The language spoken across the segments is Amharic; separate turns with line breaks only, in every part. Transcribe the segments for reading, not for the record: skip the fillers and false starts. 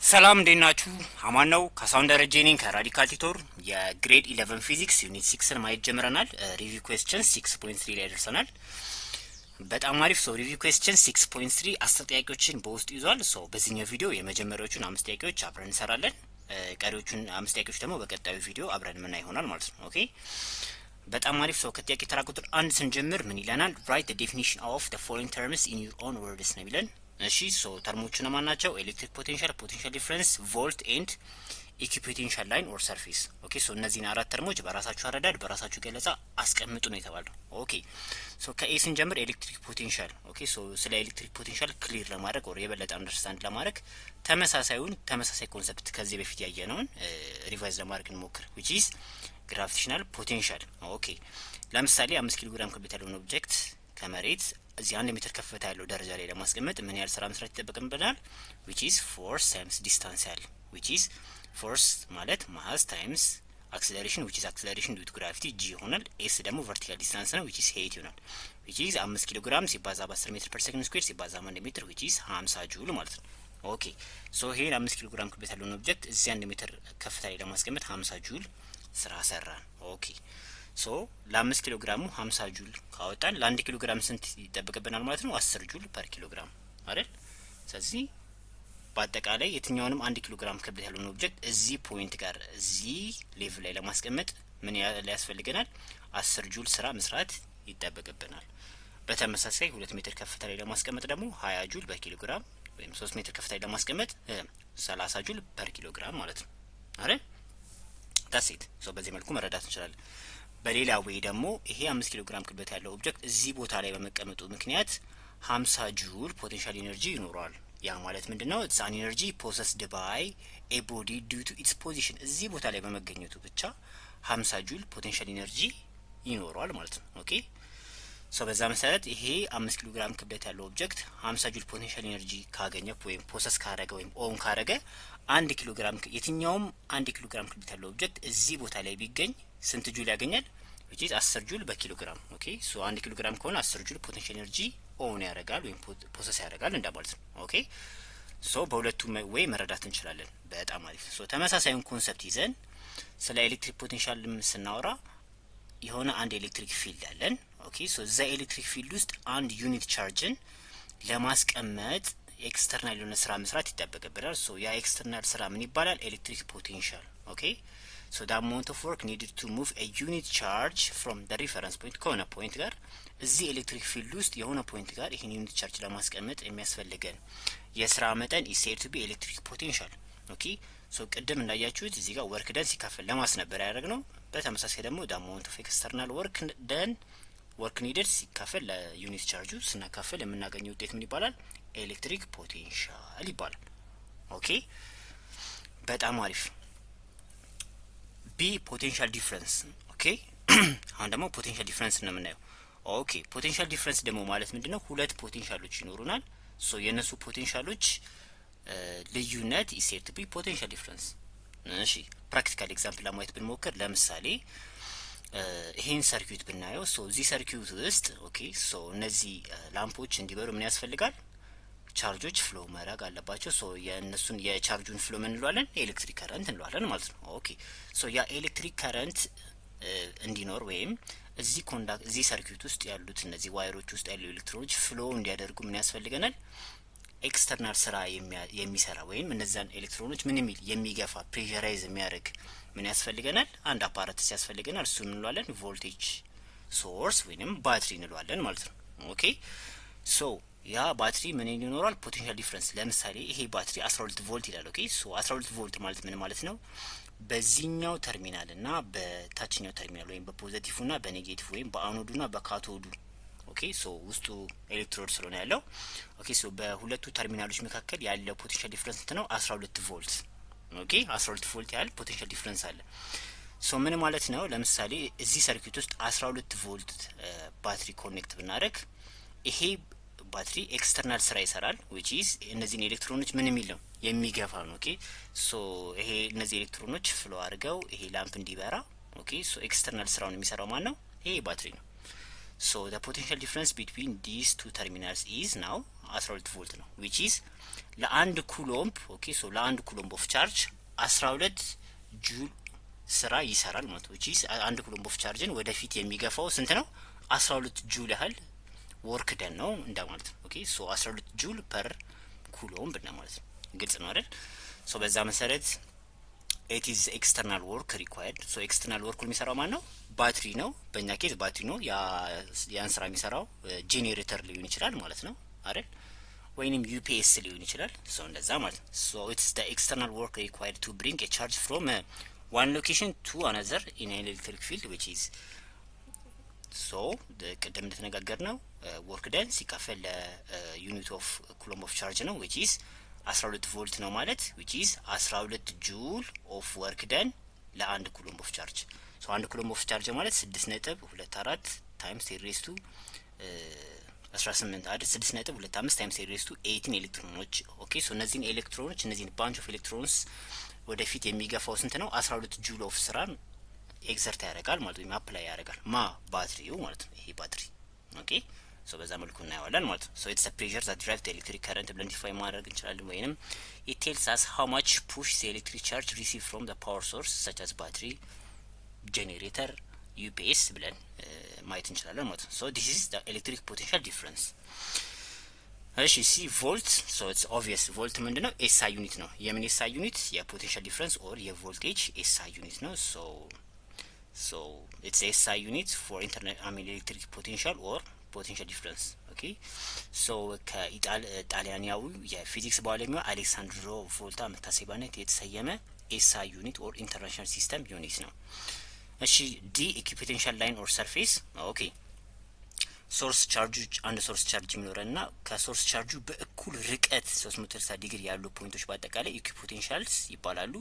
ሰላም እንዴት ናችሁ? አማን ነው ከሳውንድ ደረጀኔን ከራዲካል ቲቶር የግሬድ 11 ፊዚክስ ዩኒት 6ን ማየት ጀምረናል። ሪቪው ኩዌስችን 6.3 ላይ ደርሰናል። በጣም አሪፍ። ሪቪው ኩዌስችን 6.3 10 ጥያቄዎችን በውስጡ ይዟል። በዚህኛው ቪዲዮ የመጀመሪያዎቹን 5 ጥያቄዎች አብረን እንሰራለን። ቀሪዎቹን 5 ጥያቄዎች ደግሞ በቀጣዩ ቪዲዮ አብረን ምናይ ይሆናል ማለት ነው። ኦኬ በጣም አሪፍ። ከጥያቄ ተራ ቁጥር 1 ስንጀምር ምን ይለናል? ራይት ዘ ዴፊኒሽን ኦፍ ዘ ፎሎዊንግ ተርምስ ኢን ዩር ኦን ወርድስ ነው የሚለን። እሺ ተርሞቹ ነው ናቸው? ኤሌክትሪክ ፖቴንሻል፣ ፖቴንሻል ዲፍረንስ፣ ቮልት ኤንድ ኢኩፖቴንሻል ላይን ኦር ሰርፌስ። ኦኬ እነዚህን አራት ተርሞች በራሳችሁ አረዳድ በራሳችሁ ገለጻ አስቀምጡ ነው የተባለው። ኦኬ ከኤ ስንጀምር ኤሌክትሪክ ፖቴንሻል። ኦኬ ስለ ኤሌክትሪክ ፖቴንሻል ክሊር ለማድረግ ኦር የበለጠ አንደርስታንድ ለማድረግ ተመሳሳይ ኮንሰፕት ከዚህ በፊት ያየነውን ሪቫይዝ ለማድረግ እንሞክር which is ግራቪቴሽናል ፖቴንሻል። ኦኬ ለምሳሌ 5 ኪሎ ግራም ክብደት ያለውን ኦብጀክት ከመሬት እዚህ 1 ሜትር ከፍታ ያለው ደረጃ ላይ ለማስቀመጥ ምን ያህል ስራ መስራት ይጠበቅብናል? which is force times distance ያህል which is force ማለት mass times acceleration which is acceleration due to gravity g ይሆናል። s ደግሞ vertical distance ነው which is height ይሆናል። which is 5 ኪሎ ግራም ሲባዛ በ10 ሜትር per second square ሲባዛ 1 ሜትር which is 50 ጁል ማለት ነው። ኦኬ ይሄን 5 ኪሎ ግራም ክብደት ያለውን ኦብጀክት እዚህ 1 ሜትር ከፍታ ላይ ለማስቀመጥ 50 ጁል ስራ ሰራን። ኦኬ ለ5 ኪሎ ግራሙ 50 ጁል ካወጣን ለ1 ኪሎ ግራም ስንት ይጠበቅብናል ማለት ነው? 10 ጁል ፐር ኪሎ ግራም አይደል? ስለዚህ በአጠቃላይ የትኛውንም 1 ኪሎ ግራም ክብደት ያለውን ኦብጀክት እዚህ ፖይንት ጋር እዚህ ሌቭል ላይ ለማስቀመጥ ምን ያስፈልገናል? 10 ጁል ስራ መስራት ይጠበቅብናል። በተመሳሳይ 2 ሜትር ከፍታ ላይ ለማስቀመጥ ደግሞ 20 ጁል በኪሎ ግራም ወይም 3 ሜትር ከፍታ ላይ ለማስቀመጥ 30 ጁል ፐር ኪሎ ግራም ማለት ነው አይደል? ታሴት በዚህ መልኩ መረዳት እንችላለን። በሌላ ወይ ደግሞ ይሄ 5 ኪሎ ግራም ክብደት ያለው ኦብጀክት እዚህ ቦታ ላይ በመቀመጡ ምክንያት 50 ጁል ፖቴንሻል ኢነርጂ ይኖረዋል። ያ ማለት ምንድነው? ኢትስ አን ኢነርጂ ፖሰስድ ባይ ኤ ቦዲ ዲው ቱ ኢትስ ፖዚሽን። እዚህ ቦታ ላይ በመገኘቱ ብቻ 50 ጁል ፖቴንሻል ኢነርጂ ይኖረዋል ማለት ነው። ኦኬ በዛ መሰረት ይሄ 5 ኪሎ ግራም ክብደት ያለው ኦብጀክት 50 ጁል ፖቴንሻል ኢነርጂ ካገኘ ወይም ፖሰስ ካረገ ወይም ኦን ካረገ 1 ኪሎ ግራም የትኛውም 1 ኪሎ ግራም ክብደት ያለው ኦብጀክት እዚህ ቦታ ላይ ቢገኝ ስንት ጁል ያገኛል? which is 10 ጁል በኪሎ ግራም። ኦኬ 1 ኪሎ ግራም ከሆነ 10 ጁል ፖቴንሻል ኤነርጂ ኦን ያደርጋል ወይም ፖሰስ ያደርጋል እንደማለት ነው። ኦኬ በሁለቱም ወይ መረዳት እንችላለን። በጣም አሪፍ። ተመሳሳዩን ኮንሰፕት ይዘን ስለ ኤሌክትሪክ ፖቴንሻልም ስናወራ የሆነ አንድ ኤሌክትሪክ ፊልድ አለን። ኦኬ እዛ ኤሌክትሪክ ፊልድ ውስጥ አንድ ዩኒት ቻርጅን ለማስቀመጥ ኤክስተርናል የሆነ ስራ መስራት ይጠበቅብናል። ያ ኤክስተርናል ስራ ምን ይባላል? ኤሌክትሪክ ፖቴንሻል። ኦኬ the amount of work needed to move a unit charge from the reference point ከሆነ ፖይንት ጋር እዚህ ኤሌክትሪክ ፊልድ ውስጥ የሆነ ፖይንት ጋር ይሄን ዩኒት ቻርጅ ለማስቀመጥ የሚያስፈልገን የስራ መጠን is said to be electric potential። ኦኬ ቅድም እንዳያችሁት እዚህ ጋር ወርክ ደን ሲካፈል ለማስ ነበር ያደረግነው። በተመሳሳይ ደግሞ the amount of external work done ወርክ ኒድድ ሲካፈል ለዩኒት ቻርጁ ስናካፈል የምናገኘው ውጤት ምን ይባላል? ኤሌክትሪክ ፖቴንሻል ይባላል። ኦኬ በጣም አሪፍ። ቢ ፖቴንሻል ዲፍረንስ። ኦኬ አሁን ደግሞ ፖቴንሻል ዲፍረንስ ነው የምናየው። ኦኬ ፖቴንሻል ዲፍረንስ ደግሞ ማለት ምንድነው? ሁለት ፖቴንሻሎች ይኖሩናል። የነሱ ፖቴንሻሎች ልዩነት is said to be potential difference። እሺ ፕራክቲካል ኤግዛምፕል ለማየት ብንሞክር ለምሳሌ ይሄን ሰርኪዩት ብናየው እዚህ ሰርኪዩት ውስጥ ኦኬ እነዚህ ላምፖች እንዲበሩ ምን ያስፈልጋል? ቻርጆች ፍሎ ማድረግ አለባቸው። የእነሱን የቻርጁን ፍሎ ምን እንለዋለን? ኤሌክትሪክ ከረንት እንለዋለን ማለት ነው። ኦኬ ያ ኤሌክትሪክ ከረንት እንዲኖር ወይም እዚህ ሰርኪዩት ውስጥ ያሉት እነዚህ ዋይሮች ውስጥ ያሉ ኤሌክትሮኖች ፍሎ እንዲያደርጉ ምን ያስፈልገናል? ኤክስተርናል ስራ የሚሰራ ወይም እነዛን ኤሌክትሮኖች ምን የሚል የሚገፋ ፕሬሸራይዝ የሚያደርግ ምን ያስፈልገናል? አንድ አፓራተስ ያስፈልገናል። እሱ ምን እንለዋለን? ቮልቴጅ ሶርስ ወይንም ባትሪ እንለዋለን ማለት ነው። ኦኬ ያ ባትሪ ምን ይኖራል? ፖቴንሻል ዲፍረንስ። ለምሳሌ ይሄ ባትሪ 12 ቮልት ይላል። ኦኬ 12 ቮልት ማለት ምን ማለት ነው? በዚህኛው ተርሚናል እና በታችኛው ተርሚናል ወይም በፖዚቲቭ እና በኔጌቲቭ ወይም በአኖዱ እና በካቶዱ ኦኬ ውስጡ ኤሌክትሮድ ስለሆነ ያለው ኦኬ በሁለቱ ተርሚናሎች መካከል ያለው ፖቴንሻል ዲፍረንስ ነው 12 ቮልት። ኦኬ 12 ቮልት ያህል ፖቴንሻል ዲፍረንስ አለ። ምን ማለት ነው? ለምሳሌ እዚህ ሰርኪዩት ውስጥ 12 ቮልት ባትሪ ኮኔክት ብናደርግ ይሄ ባትሪ ኤክስተርናል ስራ ይሰራል which is እነዚህን ኤሌክትሮኖች ምን የሚል ነው? የሚገፋ ነው። ኦኬ ይሄ እነዚህ ኤሌክትሮኖች ፍሎ አድርገው ይሄ ላምፕ እንዲበራ ኦኬ ኤክስተርናል ስራውን የሚሰራው ማን ነው? ይሄ ባትሪ ነው። ሶ the potential difference between these two terminals is now 12 ቮልት ነው which is ለአንድ ኩሎምብ ኦኬ ሶ ለአንድ ኩሎምብ ኦፍ ቻርጅ 12 ጁል ስራ ይሰራል ማለት ነው which is አንድ ኩሎምብ ኦፍ ቻርጅን ወደፊት የሚገፋው ስንት ነው 12 ጁል ያህል ወርክ ደን ነው እንደማለት ነው ኦኬ ሶ 12 ጁል ፐር ኩሎምብ እንደማለት ነው ግልጽ ነው አይደል ሶ በዛ መሰረት it is external work required so external work የሚሰራው ማን ነው ባትሪ ነው በእኛ ኬዝ ባትሪ ነው ያን ስራ የሚሰራው ጄኔሬተር ሊሆን ይችላል ማለት ነው አይደል ወይንም UPS ሊሆን ይችላል so እንደዛ ማለት ነው so it's the external work required to bring a charge from one location to another in an electric field which is so ቅድም እንደተነጋገር ነው work done ሲካፈል unit of coulomb of charge ነው which is 12 ቮልት ነው ማለት which is 12 ጁል of work done ለአንድ ኩሎምብ ኦፍ ቻርጅ so አንድ ኩሎምብ ኦፍ ቻርጅ ማለት 6.24 times 10 raised to 18 አይደል 6.25 times 10 raised to 18 ኤሌክትሮኖች ኦኬ so እነዚህን ኤሌክትሮኖች እነዚህን ባንች ኦፍ ኤሌክትሮንስ ወደፊት የሚገፋው ስንት ነው 12 ጁል ኦፍ ስራን ኤግዘርት ያደርጋል ማለት ነው አፕላይ ያደርጋል ባትሪው ማለት ነው ይሄ ባትሪ ኦኬ so በዛ መልኩ እናየዋለን ማለት ነው so it's a pressure that drives the electric current ብለን ዲፋይን ማድረግ እንችላለን ወይንም it tells us how much push the electric charge received from the power source such as battery generator UPS ብለን ማየት እንችላለን ማለት ነው so this is the electric potential difference እሺ ሲ ቮልት so it's obvious ቮልት ምንድነው SI ዩኒት ነው የምን SI ዩኒት የፖቴንሻል ዲፈረንስ ኦር የቮልቴጅ SI ዩኒት ነው so it's SI unit for electric potential or potential difference okay so ከጣሊያናዊው የፊዚክስ ባለሙያ አሌክሳንድሮ ቮልታ መታሰቢያነት የተሰየመ SI ዩኒት or international system ዩኒት ነው እሺ ዲ ኢኩፖቴንሻል ላይን or surface okay ሶርስ ቻርጅ አንድ ሶርስ ቻርጅ የሚኖርና ከሶርስ ቻርጁ በእኩል ርቀት 360 ዲግሪ ያሉ ፖይንቶች በአጠቃላይ ኢኩፖቴንሻልስ ይባላሉ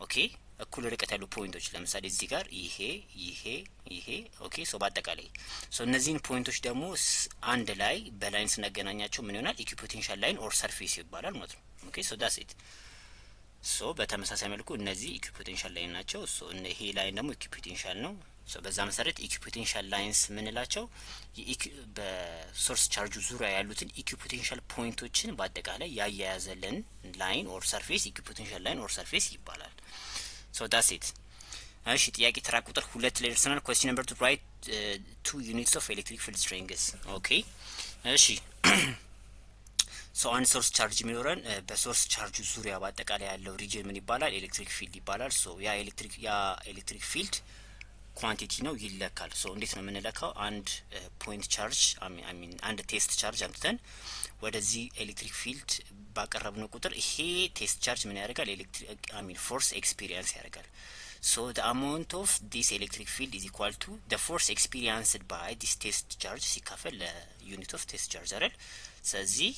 ኦኬ እኩል ርቀት ያሉ ፖይንቶች ለምሳሌ እዚህ ጋር ይሄ ኦኬ ሶ በአጠቃላይ ሶ እነዚህን ፖይንቶች ደግሞ አንድ ላይ በላይን ስናገናኛቸው ምን ይሆናል ኢኩፖቴንሻል ላይን ኦር ሰርፌስ ይባላል ማለት ነው ኦኬ ሶ ዳትስ ኢት ሶ በተመሳሳይ መልኩ እነዚህ ኢኩፖቴንሻል ላይን ናቸው ሶ ይሄ ላይን ደግሞ ኢኩፖቴንሻል ነው ሶ በዛ መሰረት ኢኩፖቴንሻል ላይንስ ምንላቸው በሶርስ ቻርጁ ዙሪያ ያሉትን ኢኩፖቴንሻል ፖይንቶችን በአጠቃላይ ያያያዘልን ላይን ኦር ሰርፌስ ኢኩፖቴንሻል ላይን ኦር ሰርፌስ ይባላል so that's it እሺ ጥያቄ ተራ ቁጥር 2 ላይ ደርሰናል question number 2 write 2 units of electric field strength okay እሺ so አንድ ሶርስ ቻርጅ የሚኖረን በሶርስ ቻርጁ ዙሪያ በአጠቃላይ ያለው ሪጅን ምን ይባላል ኤሌክትሪክ ፊልድ ይባላል so ያ ኤሌክትሪክ ፊልድ ኳንቲቲ ነው ይለካል so እንዴት ነው የምንለካው አንድ ፖይንት ቻርጅ I mean አንድ ቴስት ቻርጅ አምጥተን ወደዚህ ኤሌክትሪክ ፊልድ ባቀረብነው ቁጥር ይሄ ቴስት ቻርጅ ምን ያደርጋል ኤሌክትሪክ I mean ፎርስ ኤክስፒሪየንስ ያደርጋል so the amount of this electric field is equal to the force experienced by this test charge ሲካፈል ለዩኒት ኦፍ ቴስት ቻርጅ አይደል ስለዚህ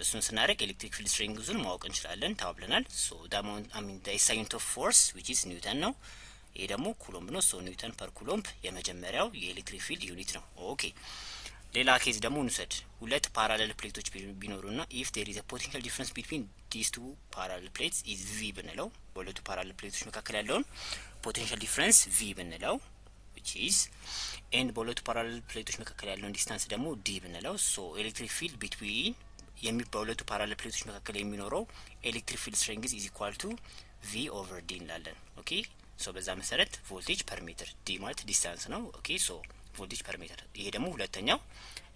እሱን ስናደርግ ኤሌክትሪክ ፊልድ ስትሬንግዙን ማወቅ እንችላለን ታብለናል so the amount I mean the unit of force which is ኒውተን ነው ይሄ ደግሞ ኩሎምብ ነው ሶ ኒውተን ፐር ኩሎምብ የመጀመሪያው የኤሌክትሪክ ፊልድ ዩኒት ነው ኦኬ ሌላ ኬዝ ደግሞ እንውሰድ ሁለት ፓራሌል ፕሌቶች ቢኖሩና if there is a potential difference between these two parallel plates is v ብንለው በሁለቱ ፓራሌል ፕሌቶች መካከል ያለውን potential difference v ብንለው which is and በሁለቱ ፓራሌል ፕሌቶች መካከል ያለውን ዲስታንስ ደግሞ d ብንለው so electric field between በሁለቱ ፓራሌል ፕሌቶች መካከል የሚኖረው electric field strength is equal to v over d እንላለን ኦኬ so በዛ መሰረት ቮልቴጅ ፐር ሜትር d ማለት ዲስታንስ ነው ኦኬ so ቮልቴጅ ፐር ሜትር ይሄ ደግሞ ሁለተኛው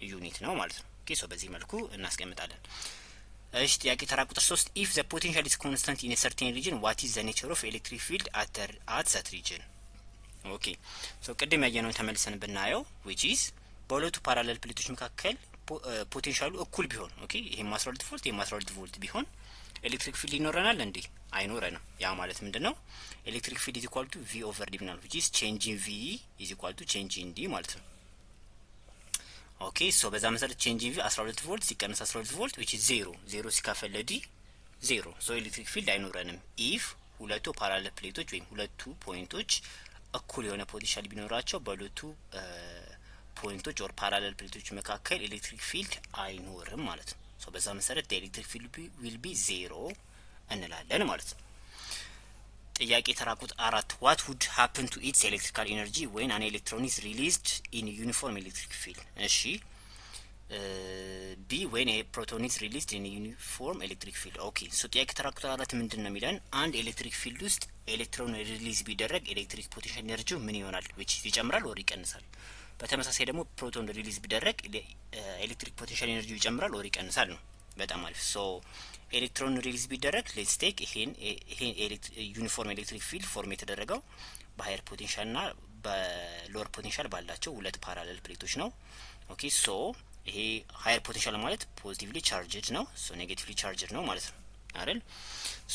ዩኒት ነው ማለት ነው ኦኬ ሶ በዚህ መልኩ እናስቀምጣለን እሺ ጥያቄ ተራ ቁጥር 3 if the potential is constant in a certain region what is the nature of electric field at that region ኦኬ ሶ ቅድም ያየነው ተመልሰን ብናየው which is በሁለቱ ፓራሌል ፕሌቶች መካከል ፖቴንሻሉ እኩል ቢሆን ኦኬ ይሄ 12 ቮልት ይሄ 12 ቮልት ቢሆን ኤሌክትሪክ ፊልድ ይኖረናል እንዴ አይኖረንም ያ ማለት ምንድነው ኤሌክትሪክ ፊልድ is equal to v over d ብናል which is change in v is equal to change in d ማለት ነው ኦኬ ሶ በዛ መሰረት change in v 12 ቮልት ሲቀነስ 12 ቮልት which is 0 ሲካፈል ለd 0 ሶ ኤሌክትሪክ ፊልድ አይኖረንም if ሁለቱ ፓራሌል ፕሌቶች ወይም ሁለቱ ፖይንቶች እኩል የሆነ ፖቴንሻል ቢኖራቸው በሁለቱ ፖይንቶች ኦር ፓራሌል ፕሌቶች መካከል ኤሌክትሪክ ፊልድ አይኖርም ማለት ነው ሶ በዛ መሰረት the electric field will be 0 እንላለን ማለት ነው ጥያቄ ተራ ቁጥር 4 what would happen to its electrical energy when an electron is released in uniform electric field? እሺ ቢ when a proton is released in uniform electric field. ኦኬ ሶ ጥያቄ ተራ ቁጥር 4 ምንድነው የሚለን? አንድ ኤሌክትሪክ ፊልድ ውስጥ ኤሌክትሮን ሪሊዝ ቢደረግ ኤሌክትሪክ ፖቴንሻል ኤነርጂው ምን ይሆናል? which ይጨምራል ወር ይቀንሳል? በተመሳሳይ ደግሞ ፕሮቶን ሪሊዝ ቢደረግ ኤሌክትሪክ ፖቴንሻል ኤነርጂው ይጨምራል ወር ይቀንሳል ነው። በጣም አሪፍ። ሶ ኤሌክትሮን ሪሊዝ ቢደረግ ሌትስ ቴክ ይሄን ዩኒፎርም ኤሌክትሪክ ፊልድ ፎርም የተደረገው በሃየር ፖቴንሻል እና በሎወር ፖቴንሻል ባላቸው ሁለት ፓራሌል ፕሌቶች ነው። ኦኬ ሶ ይሄ ሃየር ፖቴንሻል ማለት ፖዚቲቭሊ ቻርጅድ ነው፣ ሶ ኔጌቲቭሊ ቻርጅድ ነው ማለት ነው አይደል?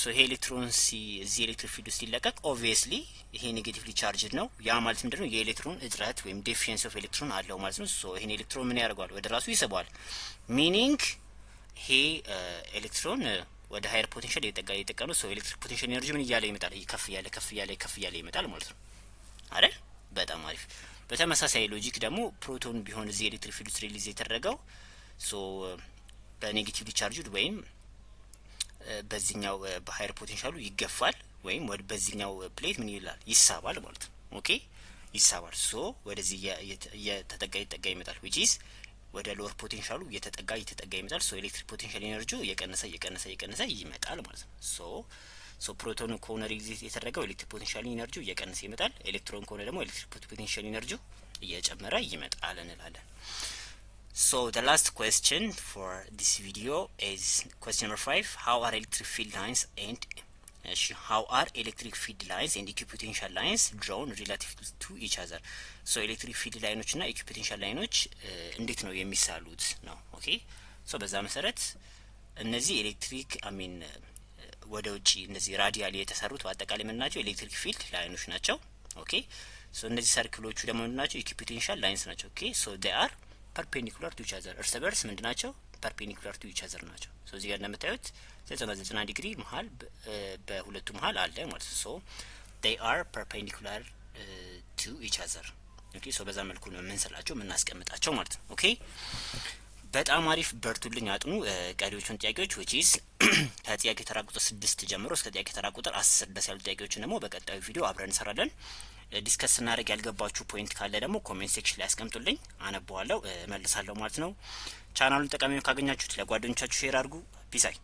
ሶ ይሄ ኤሌክትሮን እዚህ ኤሌክትሪክ ፊልድ ውስጥ ሲለቀቅ ኦብቪየስሊ ይሄ ኔጌቲቭሊ ቻርጅድ ነው። ያ ማለት ምንድነው? የኤሌክትሮን እጥረት ወይም ዴፊሽንሲ ኦፍ ኤሌክትሮን አለው ማለት ነው። ሶ ይሄን ኤሌክትሮን ምን ያደርገዋል? ወደ ራሱ ይስበዋል። ሚኒንግ ይሄ ኤሌክትሮን ወደ ሃየር ፖቴንሻል እየጠጋ ነው። ሶ ኤሌክትሪክ ፖቴንሻል ኤነርጂ ምን እያለ ይመጣል? ከፍ እያለ ይመጣል ማለት ነው አይደል? በጣም አሪፍ። በተመሳሳይ ሎጂክ ደግሞ ፕሮቶን ቢሆን እዚህ ኤሌክትሪክ ፊልድ ውስጥ ሪሊዝ የተደረገው ሶ በኔጌቲቭሊ ቻርጅድ ወይም በዚህኛው በሃየር ፖቴንሻሉ ይገፋል ወይም ወደ በዚህኛው ፕሌት ምን ይላል? ይሳባል ማለት ነው። ኦኬ ይሳባል። ሶ ወደዚህ እየተጠጋ ይመጣል which is ወደ ሎወር ፖቴንሻሉ እየተጠጋ ይመጣል። ሶ ኤሌክትሪክ ፖቴንሻል ኤነርጂው እየቀነሰ ይመጣል ማለት ነው። ሶ ፕሮቶን ከሆነ ሪሊዝ የተደረገው ኤሌክትሪክ ፖቴንሻል ኢነርጂው እየቀነሰ ይመጣል። ኤሌክትሮን ከሆነ ደግሞ ኤሌክትሪክ ፖቴንሻል ኢነርጂው እየጨመረ ይመጣል እንላለን። So the last question for this video is question number 5. How are electric field lines and equipotential lines drawn relative to each other? So electric field ላይኖች እና equipotential ላይኖች እንዴት ነው የሚሳሉት ነው። ኦኬ ሶ በዛ መሰረት እነዚህ ኤሌክትሪክ ወደ ውጪ እነዚህ ራዲያሊ የተሰሩት በአጠቃላይ ምን ናቸው? ኤሌክትሪክ ፊልድ ላይኖች ናቸው። ኦኬ ሶ እነዚህ ሰርክሎቹ ደግሞ ምን ናቸው? ኢኩዊፖቴንሻል ላይንስ ናቸው። ኦኬ ሶ they are perpendicular to each other እርስ በርስ ምንድን ናቸው? perpendicular to each other ናቸው። ሶ እዚህ ጋር እንደምታዩት 90 ዲግሪ መሀል በሁለቱ መሀል አለ ማለት ነው። ሶ they are perpendicular to each other። ኦኬ ሶ በዛ መልኩ ነው የምንስላቸው የምናስቀምጣቸው ማለት ነው። ኦኬ በጣም አሪፍ በርቱልኝ፣ አጥኑ ቀሪዎቹን ጥያቄዎች which is ከጥያቄ ተራ ቁጥር 6 ጀምሮ እስከ ጥያቄ ተራ ቁጥር 10 ድረስ ያሉ ጥያቄዎችን ደግሞ በቀጣዩ ቪዲዮ አብረን እንሰራለን። ዲስከስ እናደርግ ያልገባችሁ ፖይንት ካለ ደግሞ ኮሜንት ሴክሽን ላይ አስቀምጡልኝ፣ አነባዋለሁ፣ እመልሳለሁ ማለት ነው። ቻናሉን ጠቃሚ ካገኛችሁት ለጓደኞቻችሁ ሼር አድርጉ። ፒስ አይ